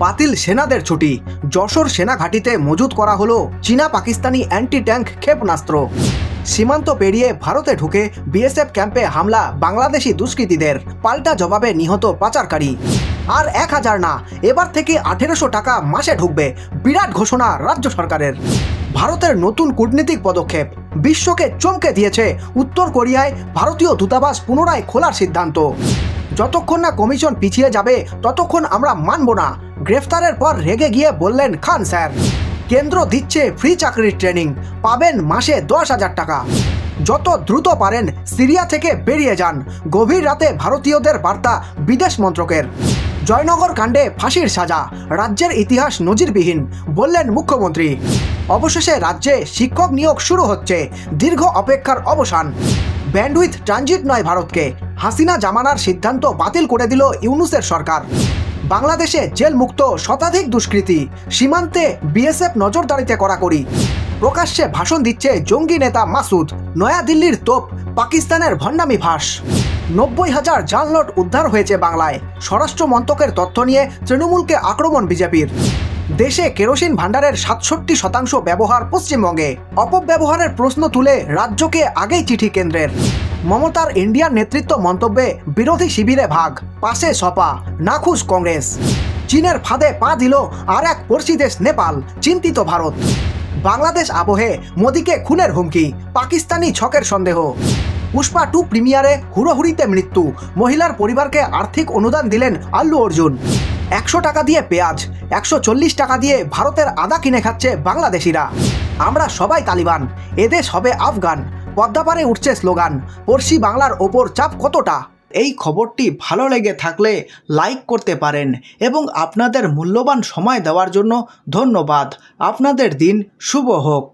বাতিল সেনাদের ছুটি, যশোর সেনা ঘাঁটিতে মজুত করা হলো চীনা পাকিস্তানি অ্যান্টি ট্যাঙ্ক ক্ষেপণাস্ত্র। সীমান্ত পেরিয়ে ভারতে ঢুকে বিএসএফ ক্যাম্পে হামলা বাংলাদেশি দুষ্কৃতীদের, পাল্টা জবাবে নিহত পাচারকারী। আর 1000 না, এবার থেকে 1800 টাকা মাসে ঢুকবে, বিরাট ঘোষণা রাজ্য সরকারের। ভারতের নতুন কূটনীতিক পদক্ষেপ বিশ্বকে চমকে দিয়েছে। উত্তর কোরিয়ায় ভারতীয় দূতাবাস পুনরায় খোলার সিদ্ধান্ত। যতক্ষণ না কমিশন পিছিয়ে যাবে ততক্ষণ আমরা মানব না, গ্রেফতারের পর রেগে গিয়ে বললেন খান স্যার। কেন্দ্র দিচ্ছে ফ্রি চাকরির ট্রেনিং, পাবেন মাসে 10,000 টাকা। যত দ্রুত পারেন সিরিয়া থেকে বেরিয়ে যান, গভীর রাতে ভারতীয়দের বার্তা বিদেশ মন্ত্রকের। জয়নগর কাণ্ডে ফাঁসির সাজা, রাজ্যের ইতিহাস নজিরবিহীন, বললেন মুখ্যমন্ত্রী। অবশেষে রাজ্যে শিক্ষক নিয়োগ শুরু হচ্ছে, দীর্ঘ অপেক্ষার অবসান। ব্যান্ডউইথ ট্রানজিট নয় ভারতকে, হাসিনা জামানার সিদ্ধান্ত বাতিল করে দিল ইউনূসের সরকার। বাংলাদেশে জেল মুক্ত শতাধিক দুষ্কৃতী, সীমান্তে বিএসএফ নজরদারিতে কড়াকড়ি। প্রকাশ্যে ভাষণ দিচ্ছে জঙ্গি নেতা মাসুদ, নয়াদিল্লির তোপ পাকিস্তানের ভণ্ডামি ফাঁস। 90,000 জাল উদ্ধার হয়েছে বাংলায়, স্বরাষ্ট্র মন্ত্রকের তথ্য নিয়ে তৃণমূলকে আক্রমণ বিজেপির। দেশে কেরোসিন ভাণ্ডারের 67% ব্যবহার পশ্চিমবঙ্গে, অপব্যবহারের প্রশ্ন তুলে রাজ্যকে আগেই চিঠি কেন্দ্রের। মমতার ইন্ডিয়ার নেতৃত্ব মন্তব্যে বিরোধী শিবিরে ভাগ, পাশে সপা, নাখুশ কংগ্রেস। চীনের ফাঁদে পা দিল আর এক পড়শি দেশ নেপাল, চিন্তিত ভারত। বাংলাদেশ আবহে মোদিকে খুনের হুমকি, পাকিস্তানি ছকের সন্দেহ। পুষ্পা 2 প্রিমিয়ারে হুড়োহুড়িতে মৃত্যু, মহিলার পরিবারকে আর্থিক অনুদান দিলেন আল্লু অর্জুন। 100 টাকা দিয়ে পেঁয়াজ, 140 টাকা দিয়ে ভারতের আদা কিনে খাচ্ছে বাংলাদেশিরা। আমরা সবাই তালিবান, এদেশ হবে আফগান, পদ্মাপাড়ে উঠছে স্লোগান, পড়শি বাংলার ওপর চাপ কতটা। এই খবরটি ভালো লেগে থাকলে লাইক করতে পারেন এবং আপনাদের মূল্যবান সময় দেওয়ার জন্য ধন্যবাদ। আপনাদের দিন শুভ হোক।